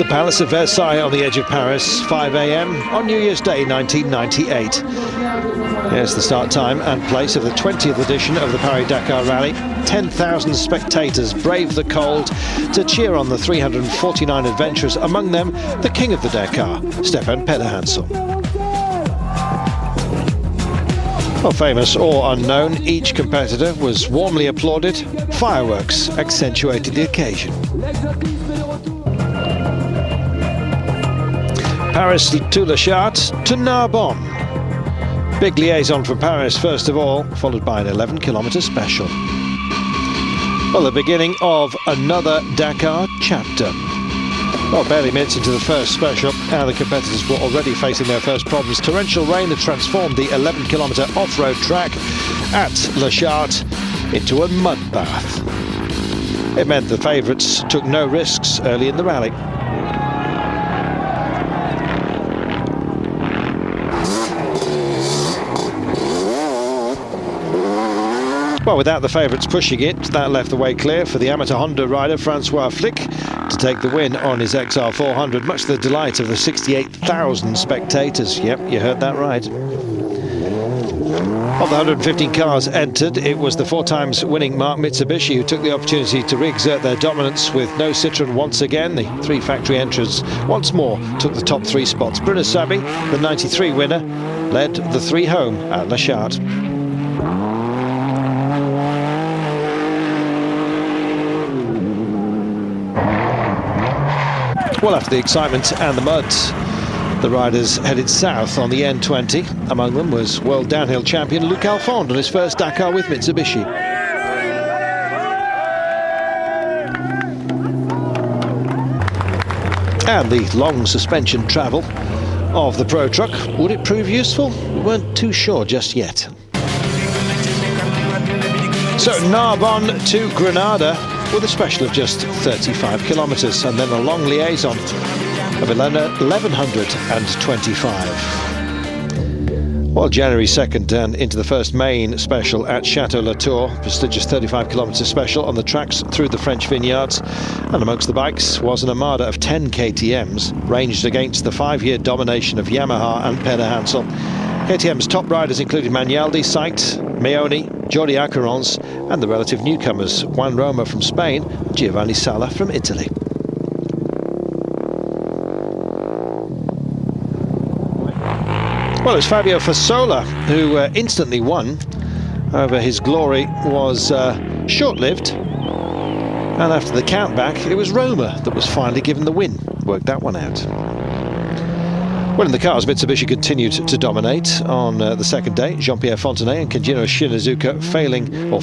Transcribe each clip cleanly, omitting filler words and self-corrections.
The Palace of Versailles on the edge of Paris, 5 a.m. on New Year's Day 1998. Here's the start time and place of the 20th edition of the Paris-Dakar Rally. 10,000 spectators braved the cold to cheer on the 349 adventurers, among them the king of the Dakar, Stéphane Pederhansel. Well, famous or unknown, each competitor was warmly applauded. Fireworks accentuated the occasion. Paris to Le Chart to Narbonne. Big liaison from Paris first of all, followed by an 11-kilometre special. Well, the beginning of another Dakar chapter. Well, barely minutes into the first special, and the competitors were already facing their first problems. Torrential rain had transformed the 11-kilometre off-road track at Le Chart into a mud bath. It meant the favourites took no risks early in the rally. Well, without the favourites pushing it, that left the way clear for the amateur Honda rider Francois Flick to take the win on his XR400, much to the delight of the 68,000 spectators. Yep, you heard that right. Of the 115 cars entered, it was the 4 times winning Marque Mitsubishi who took the opportunity to re-exert their dominance with no Citroën once again. The 3 factory entrants once more took the top 3 spots. Bruno Sabi, the 93 winner, led the 3 home at Le Chart. Well, after the excitement and the mud, the riders headed south on the N20. Among them was world downhill champion Luc Alphonse on his first Dakar with Mitsubishi. And the long suspension travel of the Pro Truck, would it prove useful? We weren't too sure just yet. So Narbonne to Granada, with a special of just 35 kilometres, and then a long liaison of 1125. Well, January 2nd and into the first main special at Château Latour, prestigious 35-kilometre special on the tracks through the French vineyards. And amongst the bikes was an armada of 10 KTMs, ranged against the 5-year domination of Yamaha and Pederhansel. KTM's top riders included Magnaldi, Sait, Meoni, Jordi Acarons, and the relative newcomers Juan Roma from Spain, Giovanni Sala from Italy. Well, it was Fabio Fasola who instantly won. However, his glory was short-lived, and after the countback, it was Roma that was finally given the win. Worked that one out. Well, in the cars, Mitsubishi continued to dominate on the second day. Jean-Pierre Fontenay and Kenjiro Shinazuka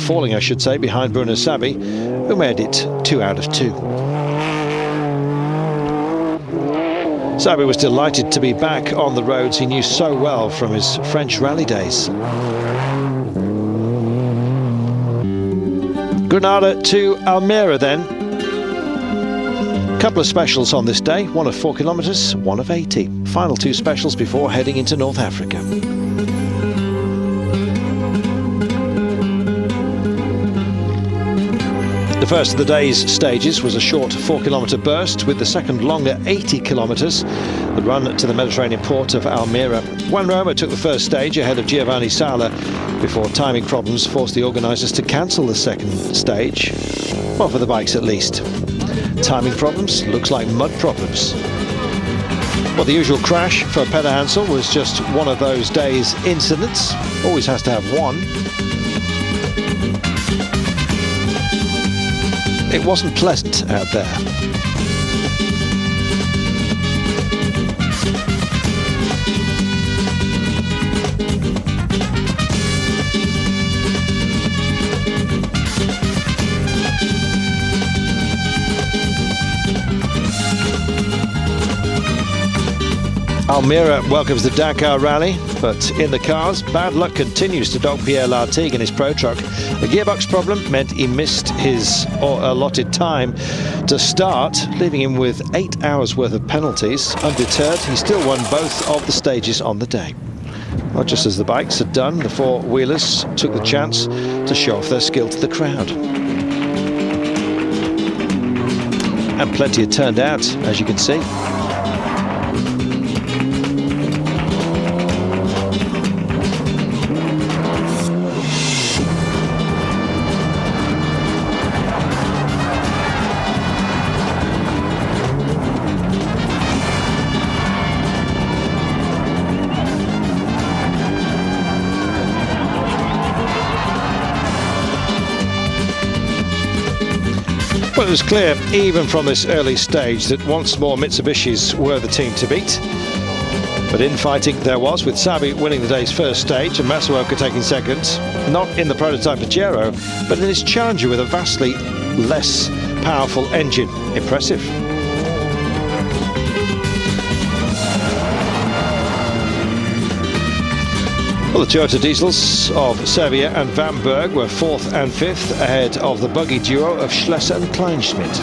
falling, I should say, behind Bruno Sabi, who made it 2 out of 2. Sabi was delighted to be back on the roads he knew so well from his French rally days. Granada to Almeria then. Couple of specials on this day, one of 4 kilometres, one of 80. Final 2 specials before heading into North Africa. The first of the day's stages was a short 4-kilometre burst, with the second longer 80 kilometres, the run to the Mediterranean port of Almeria. Juan Roma took the first stage ahead of Giovanni Sala before timing problems forced the organisers to cancel the second stage, well, for the bikes at least. Timing problems, looks like mud problems. Well, the usual crash for Pederhansel was just one of those days' incidents. Always has to have one. It wasn't pleasant out there. Almeria welcomes the Dakar Rally, but in the cars, bad luck continues to dog Pierre Lartigue in his Pro Truck. A gearbox problem meant he missed his allotted time to start, leaving him with 8 hours worth of penalties. Undeterred, he still won both of the stages on the day. Well, just as the bikes had done, the four-wheelers took the chance to show off their skill to the crowd. And plenty had turned out, as you can see. Well, it was clear, even from this early stage, that once more Mitsubishis were the team to beat. But infighting there was, with Sabi winning the day's first stage and Matsuoka taking second, not in the prototype Pajero, but in his Challenger with a vastly less powerful engine. Impressive. Well, the Toyota Diesels of Serbia and Van Berg were 4th and 5th, ahead of the buggy duo of Schlesser and Kleinschmidt.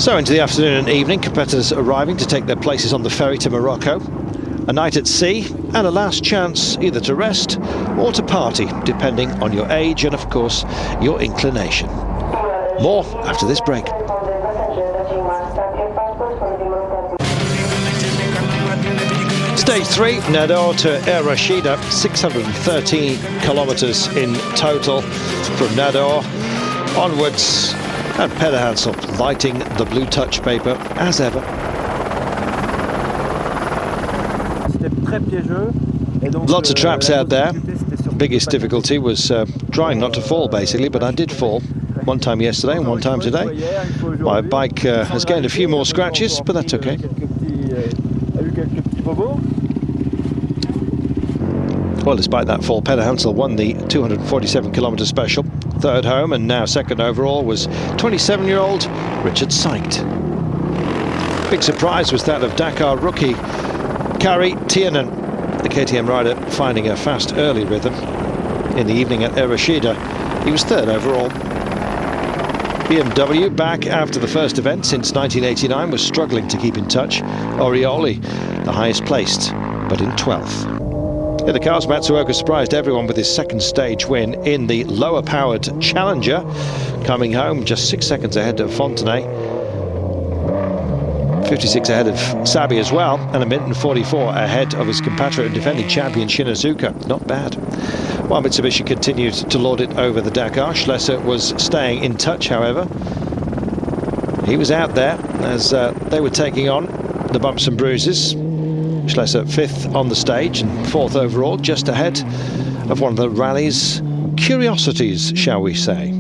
So into the afternoon and evening, competitors arriving to take their places on the ferry to Morocco. A night at sea and a last chance either to rest or to party, depending on your age and, of course, your inclination. More after this break. Stage 3, Nador to Air Rashida, 613 kilometres in total from Nador onwards, and Peder Hansel lighting the blue touch paper as ever. Lots of traps out there. Biggest difficulty was trying not to fall, basically, but I did fall. One time yesterday and one time today. My bike has gained a few more scratches, but that's okay. Well, despite that fall, Peder Hansel won the 247-kilometre special. Third home and now second overall was 27-year-old Richard Seidt. Big surprise was that of Dakar rookie Kari Tiernan, the KTM rider finding a fast early rhythm. In the evening at Air Rashida, he was third overall. BMW, back after the first event since 1989, was struggling to keep in touch. Orioli, the highest placed, but in 12th. In the cars, Matsuoka surprised everyone with his second stage win in the lower-powered Challenger, coming home just 6 seconds ahead of Fontenay, 56 ahead of Sabi as well, and a minute and 44 ahead of his compatriot and defending champion Shinazuka. Not bad. While Mitsubishi continued to lord it over the Dakar, Schlesser was staying in touch, however. He was out there as they were taking on the bumps and bruises. Schlesser 5th on the stage and 4th overall, just ahead of one of the rally's curiosities, shall we say.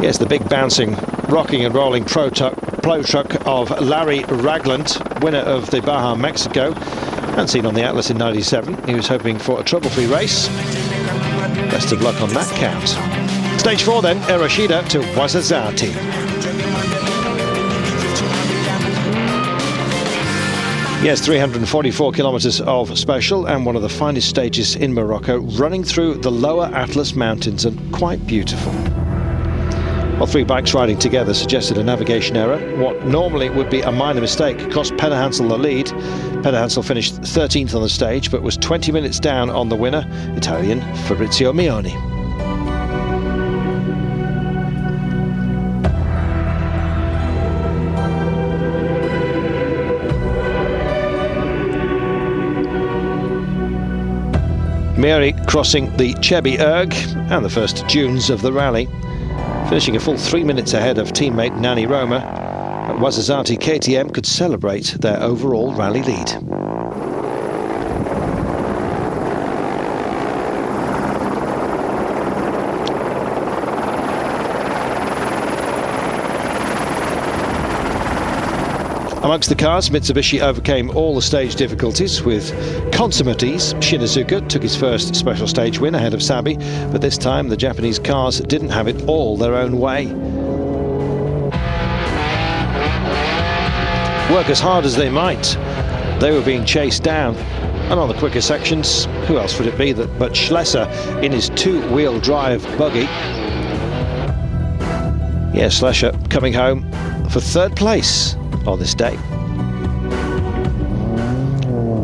Yes, the big bouncing, rocking and rolling pro truck of Larry Ragland, winner of the Baja Mexico, and seen on the Atlas in '97. He was hoping for a trouble-free race. Best of luck on that count. Stage 4 then, Air Rashida to Ouazzazate. Yes, 344 kilometres of special and one of the finest stages in Morocco, running through the lower Atlas Mountains, and quite beautiful. Well, three bikes riding together suggested a navigation error. What normally would be a minor mistake cost Peder Hansel the lead. Peder Hansel finished 13th on the stage, but was 20 minutes down on the winner, Italian Fabrizio Mioni. Mioni crossing the Chebi Erg and the first dunes of the rally, finishing a full 3 minutes ahead of teammate Nani Roma. At Ouazzazate, KTM could celebrate their overall rally lead. Amongst the cars, Mitsubishi overcame all the stage difficulties with consummate ease. Shinazuka took his first special stage win ahead of Sabi, but this time the Japanese cars didn't have it all their own way. Work as hard as they might, they were being chased down. And on the quicker sections, who else would it be but Schlesser in his two-wheel drive buggy. Yeah, Schlesser coming home for third place on this day.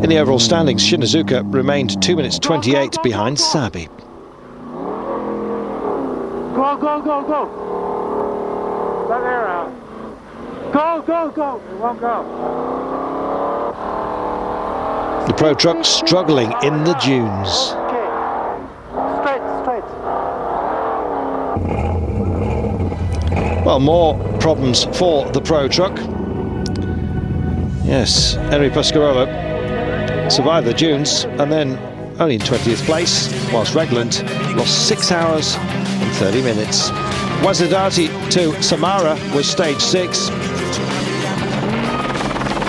In the overall standings, Shinazuka remained 2 minutes 28 behind Sabi. Go, go, go, go! Let air out. Go, go, go! It won't go. The Pro Truck struggling in the dunes. Okay. Straight, straight. Well, more problems for the Pro Truck. Yes, Henry Pescarolo survived the dunes and then only in 20th place, whilst Regland lost 6 hours and 30 minutes. Wazadati to Samara was stage 6.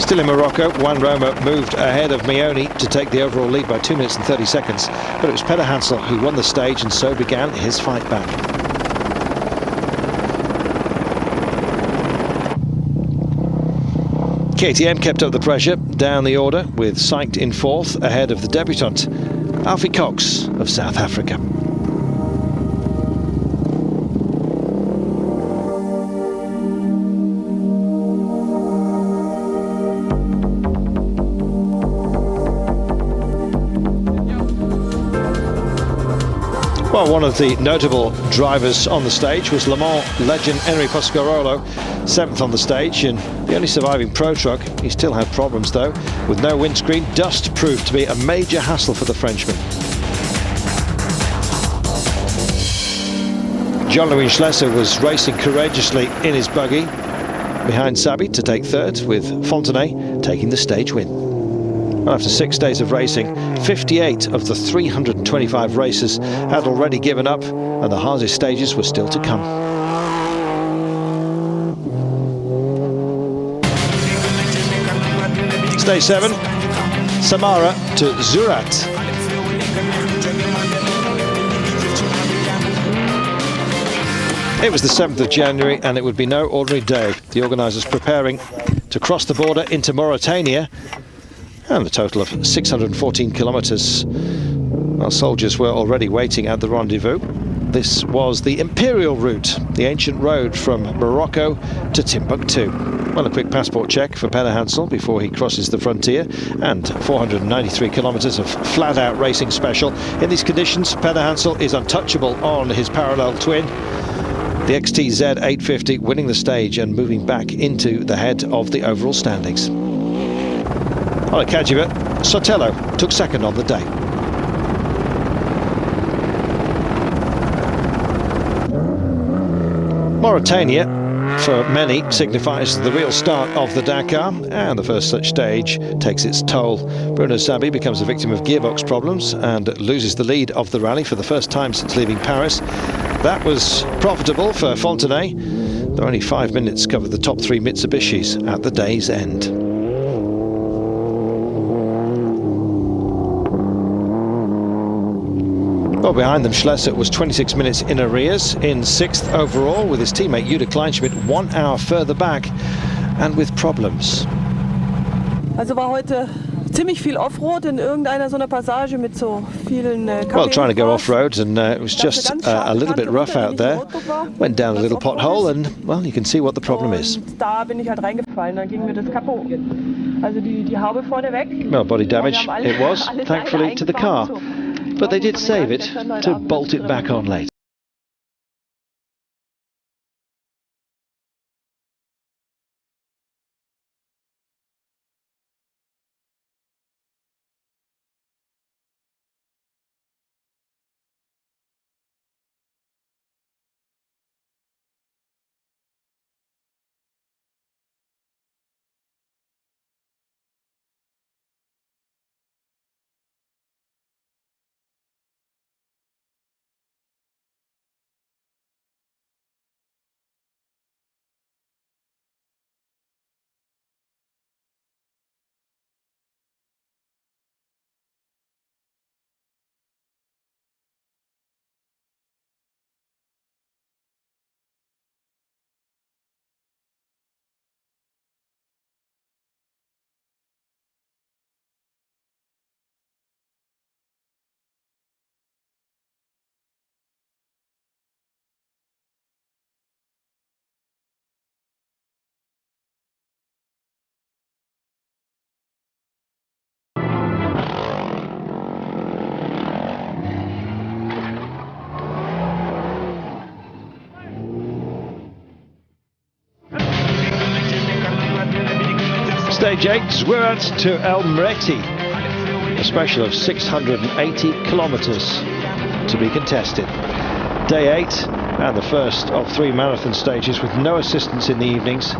Still in Morocco, Juan Roma moved ahead of Mioni to take the overall lead by 2 minutes and 30 seconds. But it was Peder Hansel who won the stage, and so began his fight back. KTM kept up the pressure down the order, with Syked in 4th ahead of the debutant Alfie Cox of South Africa. Well, one of the notable drivers on the stage was Le Mans legend Henry Pescarolo, 7th on the stage, and the only surviving Pro Truck. He still had problems though. With no windscreen, dust proved to be a major hassle for the Frenchman. Jean-Louis Schlesser was racing courageously in his buggy behind Sabi to take 3rd, with Fontenay taking the stage win. After 6 days of racing, 58 of the 325 races had already given up, and the hardest stages were still to come. Stage 7, Samara to Zurat. It was the 7th of January, and it would be no ordinary day. The organisers preparing to cross the border into Mauritania, and a total of 614 kilometres. Our soldiers were already waiting at the rendezvous. This was the imperial route, the ancient road from Morocco to Timbuktu. Well, a quick passport check for Peder Hansel before he crosses the frontier, and 493 kilometres of flat-out racing special. In these conditions, Peder Hansel is untouchable on his parallel twin, the XTZ 850, winning the stage and moving back into the head of the overall standings. On a Kajiva, Sotelo took 2nd on the day. Mauritania, for many, signifies the real start of the Dakar, and the first such stage takes its toll. Bruno Sabi becomes a victim of gearbox problems and loses the lead of the rally for the first time since leaving Paris. That was profitable for Fontenay, though only 5 minutes covered the top 3 Mitsubishis at the day's end. Well, behind them, Schlesser was 26 minutes in arrears, in 6th overall, with his teammate Jude Kleinschmidt 1 hour further back and with problems. Also war heute ziemlich viel Offroad in irgendeiner so einer Passage mit so vielen Well, trying to go off-road, and it was just a little bit rough out there. Went down a little pothole, and, well, you can see what the problem is. Da bin ich halt reingefallen, dann ging mir das Kapo. Also die Haube vorne weg. Well, body damage it was, thankfully, to the car. But they did save it to bolt it back on later. Stage 8, Zwirat to El Mreti. A special of 680 kilometres to be contested. Day 8 and the first of 3 marathon stages with no assistance in the evenings.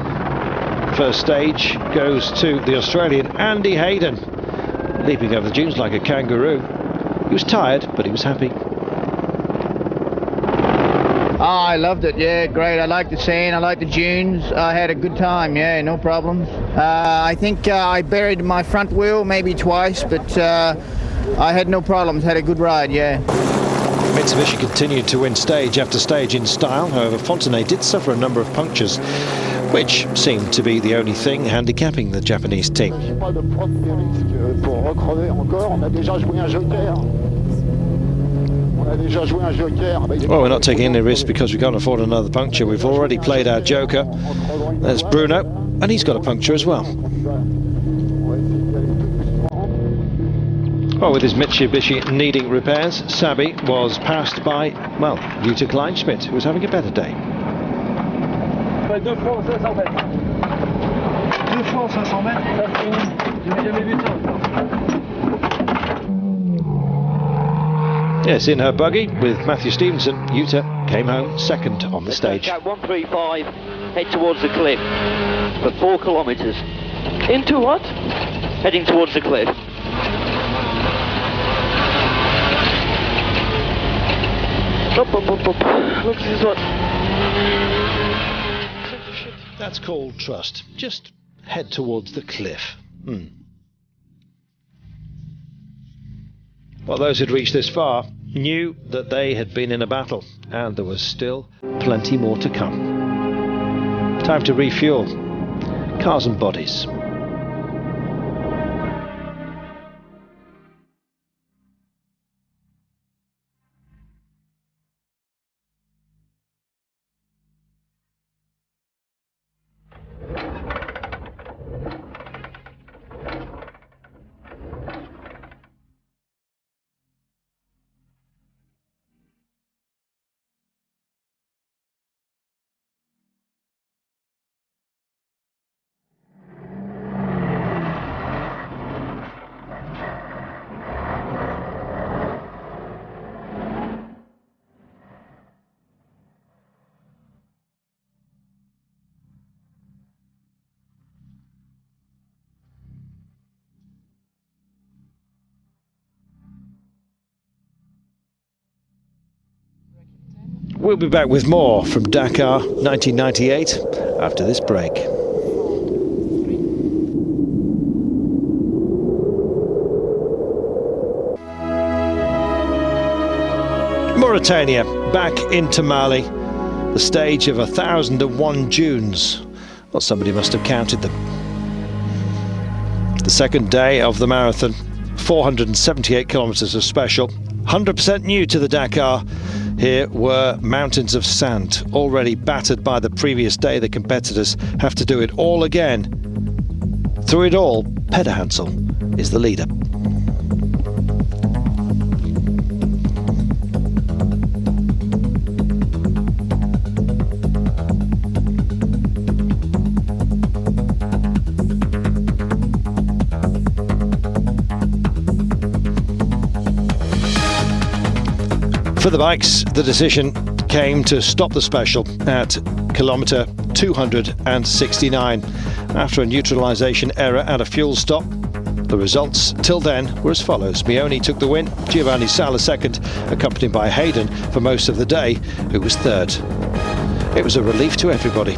First stage goes to the Australian Andy Hayden, leaping over the dunes like a kangaroo. He was tired, but he was happy. Oh, I loved it, yeah, great. I liked the scene, I liked the dunes. I had a good time, yeah, no problems. I think I buried my front wheel maybe twice, but I had no problems, had a good ride, yeah. Mitsubishi continued to win stage after stage in style. However, Fontenay did suffer a number of punctures, which seemed to be the only thing handicapping the Japanese team. Well, we're not taking any risks because we can't afford another puncture. We've already played our joker. There's Bruno, and he's got a puncture as well. Well, with his Mitsubishi needing repairs, Sabi was passed by, well, Jutta Kleinschmidt, who was having a better day. Yes, in her buggy with Matthew Stevenson, Jutta came home second on the stage. 135, head towards the cliff for 4 kilometres. Into what? Heading towards the cliff. Up. Look, this is what. That's called trust. Just head towards the cliff. Well, those who'd reached this far knew that they had been in a battle, and there was still plenty more to come. Time to refuel. Cars and bodies. We'll be back with more from Dakar 1998 after this break. Mauritania, back into Mali, the stage of 1,001 dunes. Well, somebody must have counted them. The second day of the marathon, 478 kilometres of special, 100% new to the Dakar. Here were mountains of sand, already battered by the previous day. The competitors have to do it all again. Through it all, Peder Hansel is the leader. For the bikes, the decision came to stop the special at kilometre 269 after a neutralisation error at a fuel stop. The results till then were as follows. Mioni took the win, Giovanni Sala second, accompanied by Hayden for most of the day, who was third. It was a relief to everybody.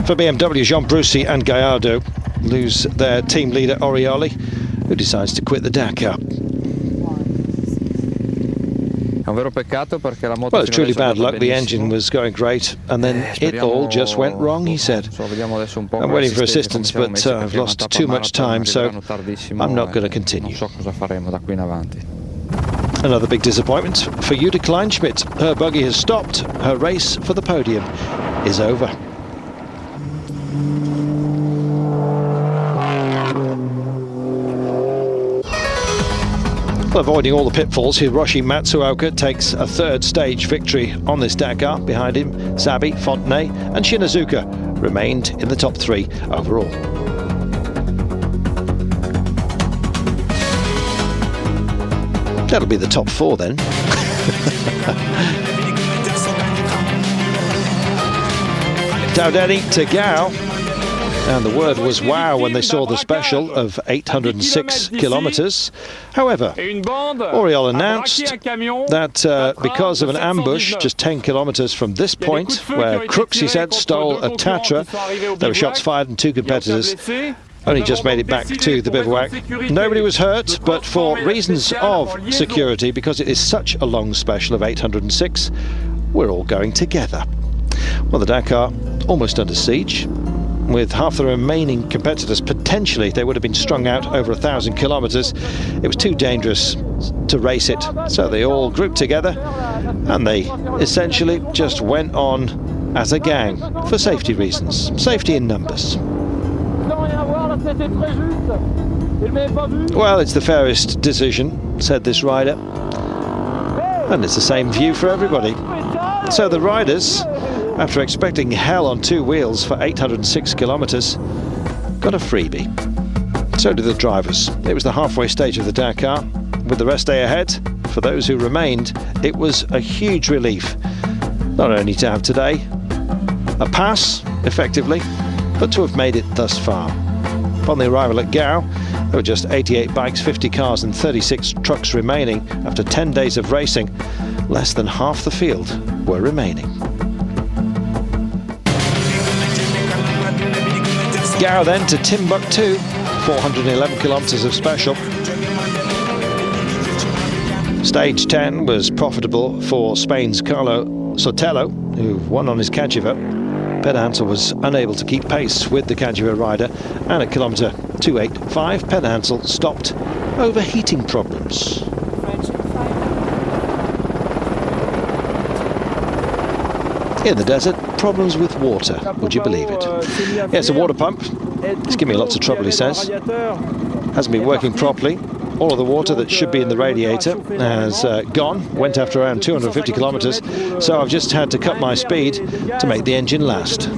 For BMW, Jean Brucy and Gallardo lose their team leader Orioli, who decides to quit the Dakar. Well, it's truly bad luck. The engine was going great, and then it all just went wrong, he said. I'm waiting for assistance, but I've lost too much time, so I'm not going to continue. Another big disappointment for Jutta Kleinschmidt. Her buggy has stopped. Her race for the podium is over. Avoiding all the pitfalls, Hiroshi Matsuoka takes a third stage victory on this Dakar. Behind him, Sabi, Fontenay and Shinazuka remained in the top 3 overall. That'll be the top 4 then. Dowdeni to Gao, and the word was wow when they saw the special of 806 kilometres. However, Oriol announced that because of an ambush just 10 kilometres from this point, where Crooks, he said, stole a Tatra, there were shots fired and 2 competitors only just made it back to the bivouac. Nobody was hurt, but for reasons of security, because it is such a long special of 806, we're all going together. Well, the Dakar almost under siege. With half the remaining competitors, potentially they would have been strung out over 1,000 kilometres. It was too dangerous to race it, so they all grouped together and they essentially just went on as a gang for safety reasons, safety in numbers. Well, it's the fairest decision, said this rider, and it's the same view for everybody. So the riders, after expecting hell on 2 wheels for 806 kilometres, got a freebie. So did the drivers. It was the halfway stage of the Dakar. With the rest day ahead, for those who remained, it was a huge relief. Not only to have today a pass, effectively, but to have made it thus far. Upon the arrival at Gao, there were just 88 bikes, 50 cars and 36 trucks remaining. After 10 days of racing, less than half the field were remaining. Gao then to Timbuktu, 411 kilometres of special. Stage 10 was profitable for Spain's Carlo Sotelo, who won on his Kajiva. Peder Hansel was unable to keep pace with the Kajiva rider, and at kilometre 285, Peder Hansel stopped overheating problems. In the desert, problems with water, would you believe it? Yes, a water pump. It's giving me lots of trouble, he says. Hasn't been working properly. All of the water that should be in the radiator has gone, went after around 250 kilometres, so I've just had to cut my speed to make the engine last.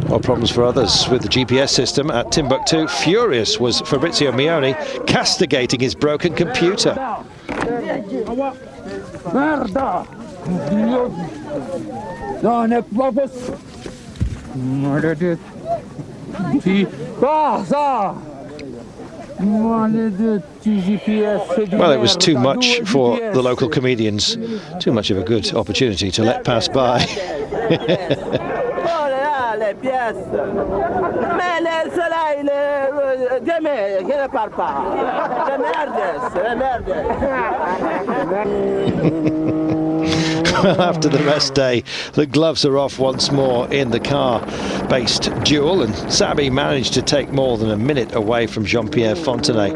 Well, problems for others with the GPS system at Timbuktu. Furious was Fabrizio Mioni, castigating his broken computer. Well, it was too much for the local comedians, too much of a good opportunity to let pass by. Well, after the rest day, the gloves are off once more in the car-based duel, and Sabi managed to take more than a minute away from Jean-Pierre Fontenay.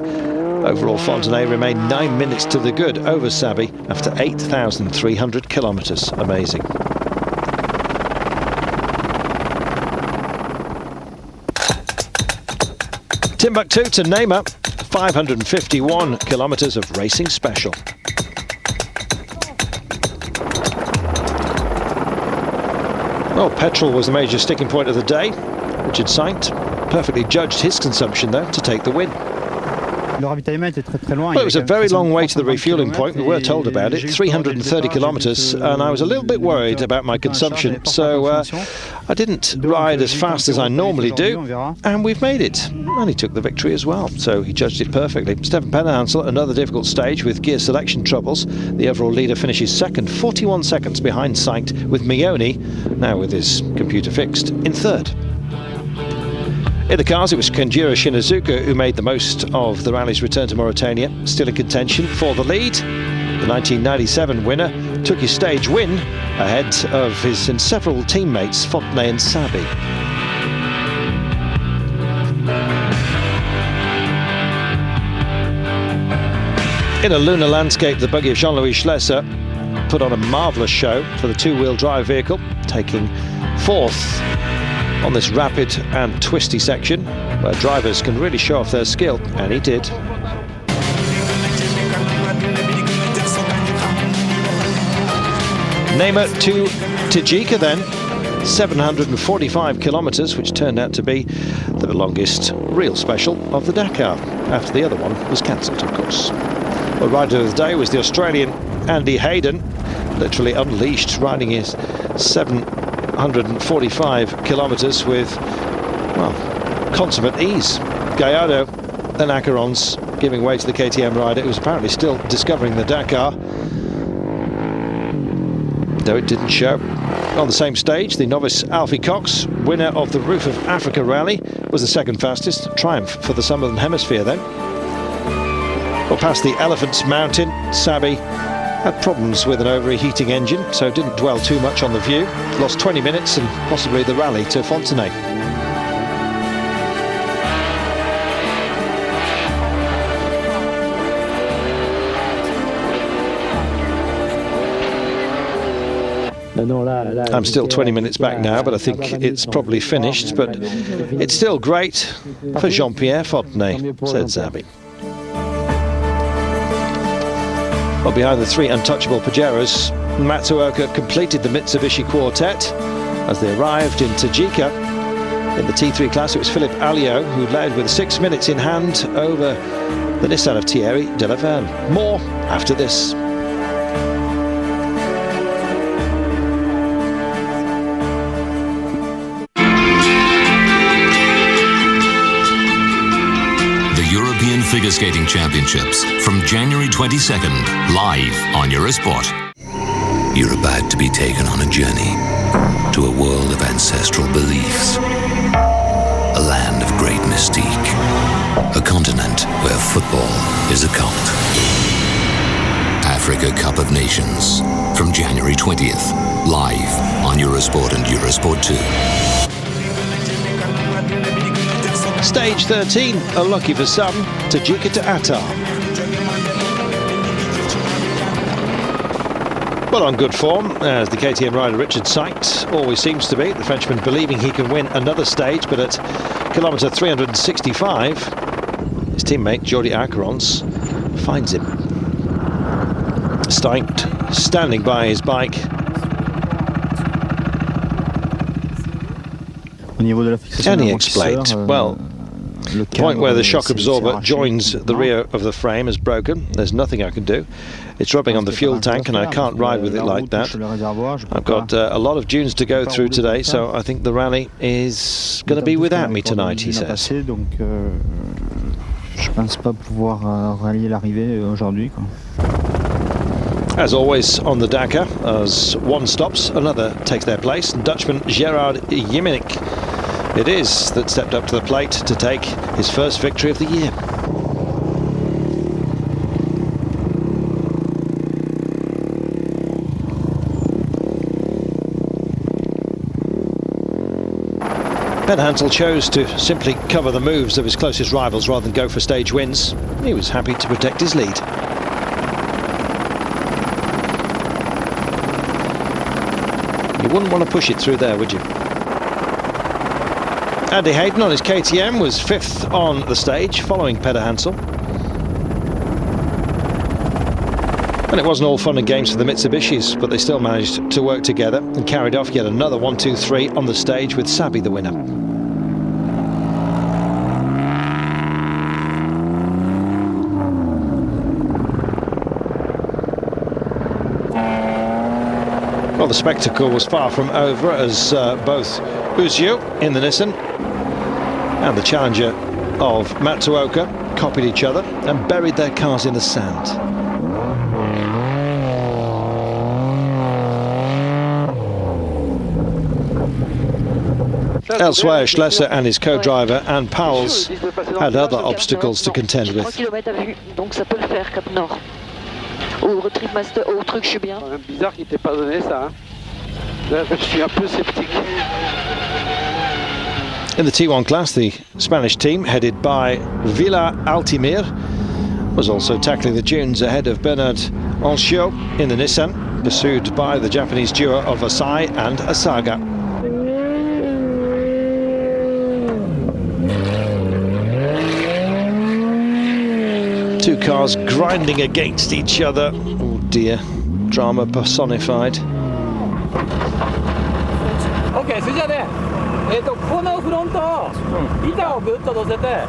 Overall, Fontenay remained 9 minutes to the good over Sabi after 8,300 kilometres. Amazing. Timbuktu to Neymar, 551 kilometres of racing special. Well, petrol was the major sticking point of the day. Richard Saint perfectly judged his consumption, though, to take the win. Well, it was a very long way to the refuelling point. We were told about it, 330 kilometres, and I was a little bit worried about my consumption, so I didn't ride as fast as I normally do, and we've made it. And he took the victory as well, so he judged it perfectly. Stefan Peder Hansel, another difficult stage with gear selection troubles. The overall leader finishes second, 41 seconds behind Saint, with Mioni, now with his computer fixed, in third. In the cars, it was Kenjiro Shinazuka who made the most of the rally's return to Mauritania, still in contention for the lead. The 1997 winner took his stage win ahead of his inseparable teammates Fontenay and Sabi. In a lunar landscape, the buggy of Jean-Louis Schlesser put on a marvellous show for the two-wheel drive vehicle, taking fourth on this rapid and twisty section where drivers can really show off their skill, and he did. Neymar to Tajika then, 745 kilometres, which turned out to be the longest real special of the Dakar, after the other one was cancelled, of course. Well, rider of the day was the Australian Andy Hayden, literally unleashed, riding his 745 kilometres with, well, consummate ease. Gallardo and Acarons giving way to the KTM rider, who was apparently still discovering the Dakar, though it didn't show. On the same stage, the novice Alfie Cox, winner of the Roof of Africa rally, was the second fastest. Triumph for the Southern Hemisphere then. Well, past the Elephant's Mountain, Sabi had problems with an overheating engine, so didn't dwell too much on the view. Lost 20 minutes and possibly the rally to Fontenay. I'm still 20 minutes back now, but I think it's probably finished. But it's still great for Jean-Pierre Fontenay, said Zabi. Well, behind the three untouchable Pajeros, Matsuoka completed the Mitsubishi quartet as they arrived in Tajika. In the T3 class, it was Philippe Alliot who led with 6 minutes in hand over the Nissan of Thierry Delaverne. More after this. Figure Skating Championships from January 22nd, live on Eurosport. You're about to be taken on a journey to a world of ancestral beliefs, a land of great mystique, a continent where football is a cult. Africa Cup of Nations from January 20th, live on Eurosport and Eurosport 2. Stage 13, unlucky for some, Tajika to Attar. Well, on good form, as the KTM rider Richard Sykes always seems to be. The Frenchman believing he can win another stage, but at kilometre 365, his teammate Jordi Acarons finds him. Sykes standing by his bike. And he explained, well, the point where the shock absorber joins the rear of the frame is broken. There's nothing I can do. It's rubbing on the fuel tank and I can't ride with it like that. I've got a lot of dunes to go through today, so I think the rally is going to be without me tonight, he says. As always on the Dakar, as one stops, another takes their place. Dutchman Gerard Jimenich it is that stepped up to the plate to take his first victory of the year. Ben Hansel chose to simply cover the moves of his closest rivals rather than go for stage wins. He was happy to protect his lead. You wouldn't want to push it through there, would you? Andy Hayden on his KTM was 5th on the stage, following Peder Hansel. And it wasn't all fun and games for the Mitsubishis, but they still managed to work together and carried off yet another 1-2-3 on the stage, with Sabi the winner. Well, the spectacle was far from over, as both Uzio in the Nissan and the challenger of Matsuoka copied each other and buried their cars in the sand. Elsewhere, Schlesser and his co-driver Anne Powles had other obstacles to contend with. Bizarre qu'il t'ait pas donné ça. Je suis un peu sceptique. In the T1 class, the Spanish team, headed by Villa Altimir, was also tackling the dunes ahead of Bernard Anchiot in the Nissan, pursued by the Japanese duo of Asai and Asaga. Two cars grinding against each other. Oh dear, drama personified. OK、それじゃあね、このフロントを板をぐっと乗せて、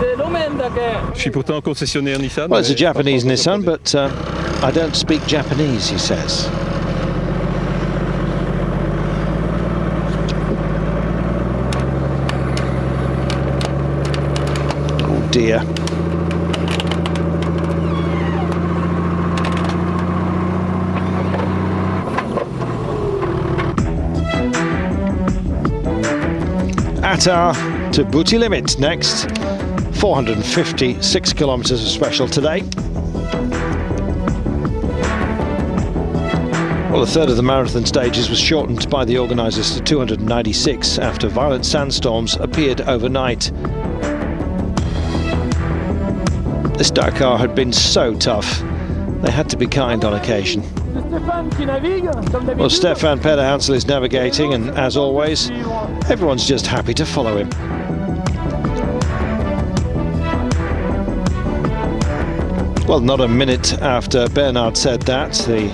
で路面だけ。Je suis pourtant concessionnaire Nissan. Well, it's a Japanese Nissan, but I don't speak Japanese, he says. Oh dear. Dakar to Booty Limit next. 456 kilometres of special today. Well, a third of the marathon stages was shortened by the organisers to 296 after violent sandstorms appeared overnight. This Dakar had been so tough, they had to be kind on occasion. Well, Stefan Pederhansel is navigating, and as always, everyone's just happy to follow him. Well, not a minute after Bernard said that, the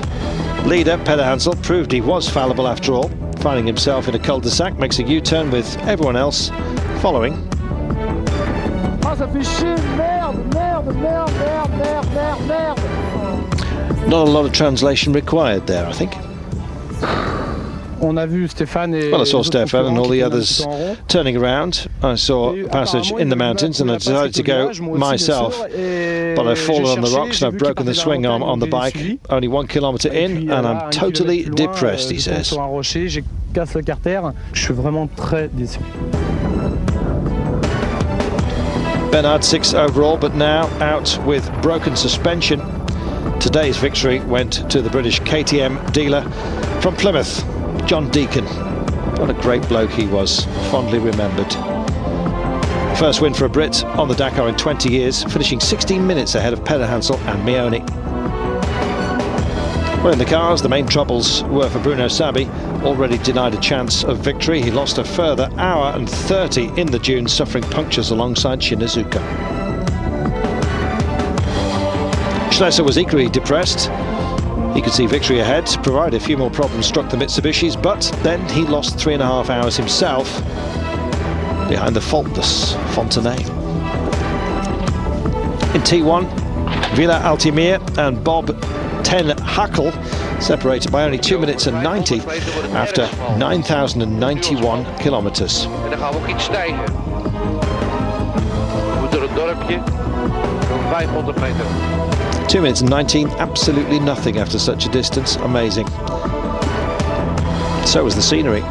leader, Pederhansel, proved he was fallible after all, finding himself in a cul-de-sac, makes a U-turn with everyone else following. Not a lot of translation required there, I think. Well, I saw Stefan and all the others turning around. I saw a passage in the mountains and I decided to go myself. But I've fallen on the rocks and I've broken the swing arm on the bike. Only 1 kilometre in and I'm totally depressed, he says. Bernard 6th overall, but now out with broken suspension. Today's victory went to the British KTM dealer from Plymouth, John Deacon. What a great bloke he was, fondly remembered. First win for a Brit on the Dakar in 20 years, finishing 16 minutes ahead of Pederhansel and Meoni. Well, in the cars, the main troubles were for Bruno Sabi, already denied a chance of victory. He lost a further hour and 30 in the dunes, suffering punctures alongside Shinazuka. Schlesser was equally depressed. He could see victory ahead, provided a few more problems struck the Mitsubishis, but then he lost 3.5 hours himself behind the faultless Fontenay. In T1, Villa Altimir and Bob Ten Hackle separated by only 2 minutes and 90 after 9,091 kilometres. En dan gaan we ook iets stijgen. We moeten door het dorpje, zo'n 500 meter. 2 minutes and 19, absolutely nothing after such a distance. Amazing. So was the scenery.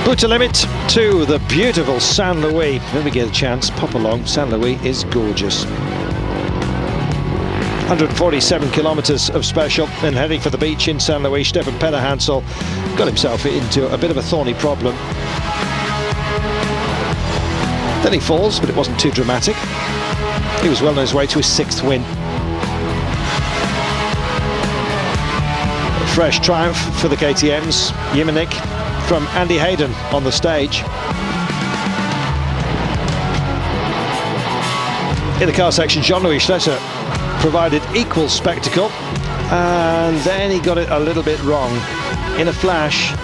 Booty Limit to the beautiful Saint Louis. When we get a chance, pop along. Saint Louis is gorgeous. 147 kilometres of special, and heading for the beach in Saint Louis. Stefan Pederhansel got himself into a bit of a thorny problem. Then he falls, but it wasn't too dramatic. He was well on his way to his 6th win. A fresh triumph for the KTMs. Yimonik from Andy Hayden on the stage. In the car section, Jean-Louis Schlesser provided equal spectacle, and then he got it a little bit wrong. In a flash,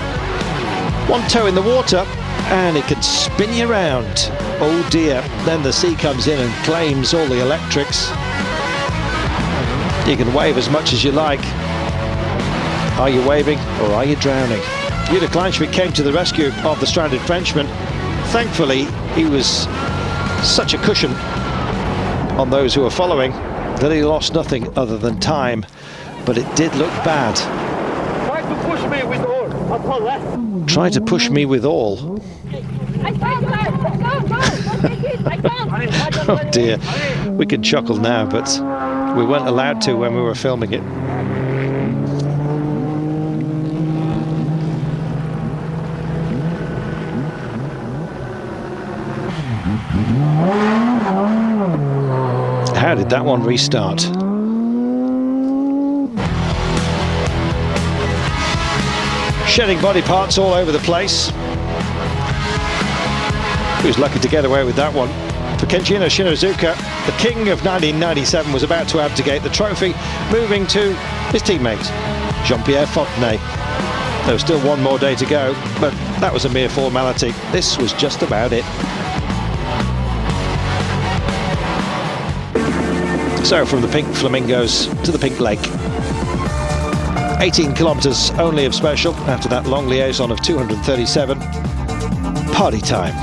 one toe in the water, and it can spin you around. Oh dear, then the sea comes in and claims all the electrics. You can wave as much as you like. Are you waving or are you drowning? Judah Kleinschmidt came to the rescue of the stranded Frenchman. Thankfully, he was such a cushion on those who were following that he lost nothing other than time, but it did look bad. Try to push me with all. Try to push me with all. Oh dear, we can chuckle now, but we weren't allowed to when we were filming it. How did that one restart? Shedding body parts all over the place. He was lucky to get away with that one. For Kenshiro Shinazuka, The king of 1997 was about to abdicate the trophy, moving to his teammate, Jean-Pierre Fontenay. There was still one more day to go, but that was a mere formality. This was just about it. So from the pink flamingos to the pink lake. 18 kilometres only of special after that long liaison of 237. Party time.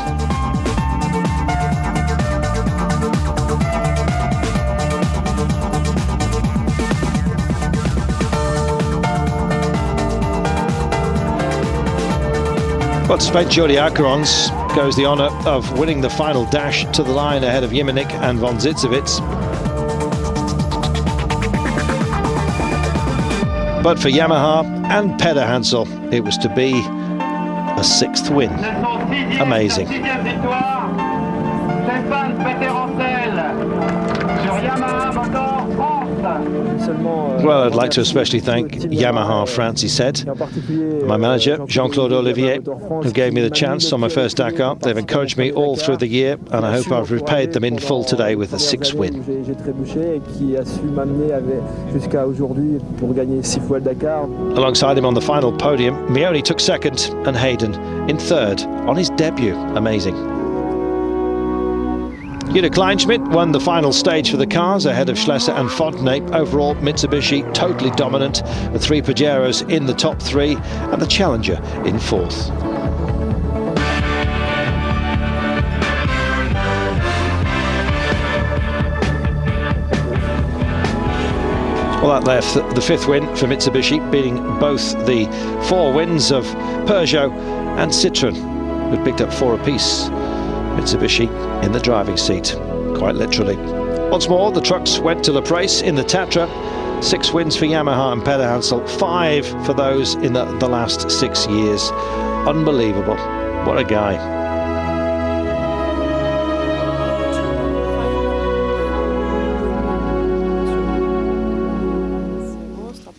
Well, to Spain, Jordi Acarons goes the honour of winning the final dash to the line ahead of Jimenick and von Zitzewitz. But for Yamaha and Peder Hansel, it was to be a 6th win. Amazing. Well, I'd like to especially thank Yamaha France, he said. My manager, Jean-Claude Olivier, who gave me the chance on my first Dakar. They've encouraged me all through the year, and I hope I've repaid them in full today with a 6th win. Alongside him on the final podium, Mioni took 2nd and Hayden in 3rd on his debut. Amazing. Guido Kleinschmidt won the final stage for the cars ahead of Schlesser and Fontenay. Overall, Mitsubishi totally dominant, with 3 Pajeros in the top 3 and the Challenger in 4th. Well, that left the 5th win for Mitsubishi, beating both the 4 wins of Peugeot and Citroën, who picked up 4 apiece. Mitsubishi in the driving seat, quite literally. Once more, the trucks went to La Prace in the Tatra. 6 wins for Yamaha and Peder Hansel, 5 for those in the last 6 years. Unbelievable. What a guy.